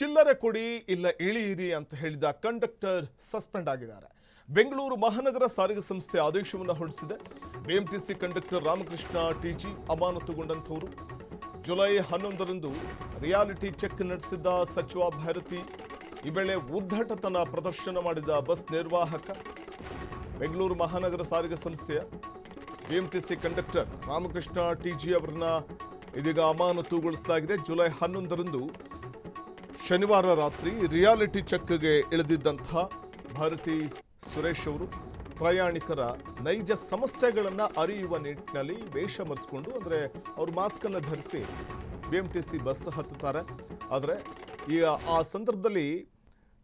ಚಿಲ್ಲರೆ ಕೊಡಿ ಇಲ್ಲ ಇಳಿಯಿರಿ ಅಂತ ಹೇಳಿದ ಕಂಡಕ್ಟರ್ ಸಸ್ಪೆಂಡ್ ಆಗಿದ್ದಾರೆ. ಬೆಂಗಳೂರು ಮಹಾನಗರ ಸಾರಿಗೆ ಸಂಸ್ಥೆ ಆದೇಶವನ್ನು ಹೊರಡಿಸಿದೆ. ಬಿಎಂಟಿಸಿ ಕಂಡಕ್ಟರ್ ರಾಮಕೃಷ್ಣ ಟಿಜಿ ಅಮಾನತುಗೊಂಡಂಥವರು. ಜುಲೈ 11ರಂದು ರಿಯಾಲಿಟಿ ಚೆಕ್ ನಡೆಸಿದ್ದ ಸಚಿವ ಭಾರತಿ. ಈ ವೇಳೆ ಉದ್ದಟತನ ಪ್ರದರ್ಶನ ಮಾಡಿದ ಬಸ್ ನಿರ್ವಾಹಕ. ಬೆಂಗಳೂರು ಮಹಾನಗರ ಸಾರಿಗೆ ಸಂಸ್ಥೆಯ ಬಿಎಂಟಿಸಿ ಕಂಡಕ್ಟರ್ ರಾಮಕೃಷ್ಣ ಟಿಜಿ ಅವರನ್ನ ಇದೀಗ ಅಮಾನತುಗೊಳಿಸಲಾಗಿದೆ. ಜುಲೈ 11ರಂದು ಶನಿವಾರ ರಾತ್ರಿ ರಿಯಾಲಿಟಿ ಚೆಕ್ಗೆ ಇಳಿದಿದ್ದಂಥ ಭಾರತಿ ಸುರೇಶ್ ಅವರು ಪ್ರಯಾಣಿಕರ ನೈಜ ಸಮಸ್ಯೆಗಳನ್ನು ಅರಿಯುವ ನಿಟ್ಟಿನಲ್ಲಿ ವೇಷ ಮರೆಸಿಕೊಂಡು, ಅಂದರೆ ಅವರು ಮಾಸ್ಕನ್ನು ಧರಿಸಿ ಬಿಎಂಟಿಸಿ ಬಸ್ ಹತ್ತುತ್ತಾರೆ. ಆದರೆ ಆ ಸಂದರ್ಭದಲ್ಲಿ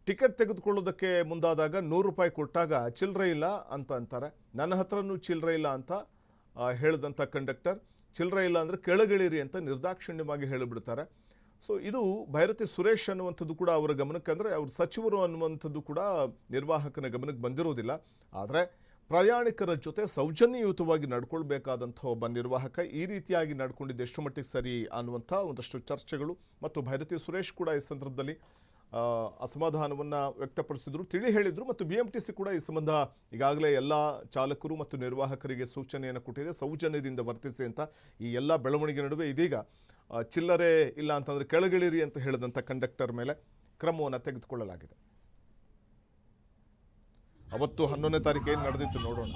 ಟಿಕೆಟ್ ತೆಗೆದುಕೊಳ್ಳೋದಕ್ಕೆ ಮುಂದಾದಾಗ 100 ರೂಪಾಯಿ ಕೊಟ್ಟಾಗ ಚಿಲ್ಲರೆ ಇಲ್ಲ ಅಂತ ಅಂತಾರೆ. ನನ್ನ ಹತ್ರನೂ ಚಿಲ್ಲರೆ ಇಲ್ಲ ಅಂತ ಹೇಳಿದಂಥ ಕಂಡಕ್ಟರ್, ಚಿಲ್ಲರೆ ಇಲ್ಲ ಅಂದರೆ ಕೆಳಗಿಳಿರಿ ಅಂತ ನಿರ್ದಾಕ್ಷಿಣ್ಯವಾಗಿ ಹೇಳಿಬಿಡ್ತಾರೆ. ಸೊ ಇದು ಭೈರತಿ ಸುರೇಶ್ ಅನ್ನುವಂಥದ್ದು ಕೂಡ ಅವರ ಗಮನಕ್ಕೆ, ಅಂದರೆ ಅವ್ರ ಸಚಿವರು ಅನ್ನುವಂಥದ್ದು ಕೂಡ ನಿರ್ವಾಹಕನ ಗಮನಕ್ಕೆ ಬಂದಿರೋದಿಲ್ಲ. ಆದರೆ ಪ್ರಯಾಣಿಕರ ಜೊತೆ ಸೌಜನ್ಯಯುತವಾಗಿ ನಡ್ಕೊಳ್ಬೇಕಾದಂಥ ಒಬ್ಬ ನಿರ್ವಾಹಕ ಈ ರೀತಿಯಾಗಿ ನಡ್ಕೊಂಡಿದ್ದು ಎಷ್ಟು ಮಟ್ಟಿಗೆ ಸರಿ ಅನ್ನುವಂಥ ಒಂದಷ್ಟು ಚರ್ಚೆಗಳು. ಮತ್ತು ಭೈರತಿ ಸುರೇಶ್ ಕೂಡ ಈ ಸಂದರ್ಭದಲ್ಲಿ ಅಸಮಾಧಾನವನ್ನು ವ್ಯಕ್ತಪಡಿಸಿದ್ರು, ತಿಳಿ ಹೇಳಿದರು. ಮತ್ತು ಬಿಎಂಟಿಸಿ ಕೂಡ ಈ ಸಂಬಂಧ ಈಗಾಗಲೇ ಎಲ್ಲ ಚಾಲಕರು ಮತ್ತು ನಿರ್ವಾಹಕರಿಗೆ ಸೂಚನೆಯನ್ನು ಕೊಟ್ಟಿದೆ, ಸೌಜನ್ಯದಿಂದ ವರ್ತಿಸಿ ಅಂತ. ಈ ಎಲ್ಲ ಬೆಳವಣಿಗೆ ನಡುವೆ ಇದೀಗ ಚಿಲ್ಲರೆ ಇಲ್ಲ ಅಂತಂದರೆ ಕೆಳಗಿಳಿರಿ ಅಂತ ಹೇಳಿದಂಥ ಕಂಡಕ್ಟರ್ ಮೇಲೆ ಕ್ರಮವನ್ನು ತೆಗೆದುಕೊಳ್ಳಲಾಗಿದೆ. ಅವತ್ತು 11ನೇ ತಾರೀಕು ಏನು ನಡೆದಿತ್ತು ನೋಡೋಣ.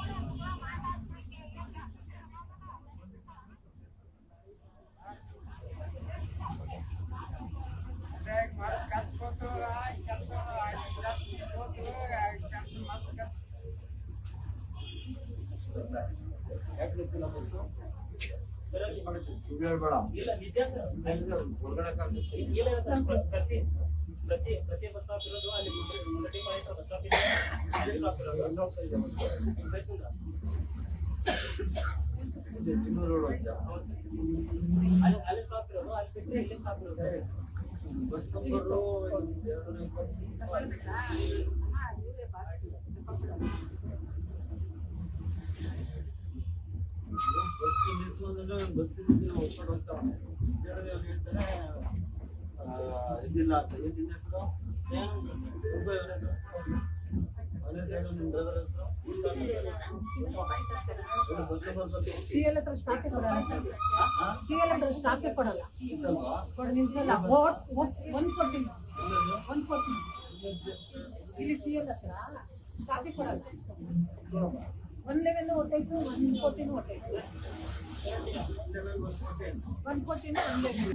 ಪ್ರತಿ ಬಸ್ ಸ್ಟಾಪ್ ಇರೋದು ಅಲ್ಲಿ ಮುಂದಟಿ ಬಸ್ ಸ್ಟಾಪ್ ಇದೆ, ಅಲ್ಲಿ ಸ್ಟಾಪ್ ಇರೋದು ಅಲ್ಲಿ ಸ್ಟಾಪ್ ಇರೋದು, ಅಲ್ಲಿ ಬಿಟ್ಟರೆ ಇಲ್ಲಿ ಸ್ಟಾಪ್ ಇರೋದು. ಬಸ್ ನಂಬರು ಬಸ್ ನಿಲ್ಸೋದ್ರೆ ಬಸ್ ಹೋಗ್ತಾರೆ ಹೇಳ್ತಾರೆ ಇದಿಲ್ಲ ಅಂತ. ಏನಿದೆ ಇಲ್ಲಿ ಸಿಎಲ್ ಹತ್ರ ಸ್ಟಾಪಿ ಕೊಡಲ್ಲ. 111 ಹೊಟ್ಟೈತು, 114 ಹೊಟ್ಟೈತು, 114 111.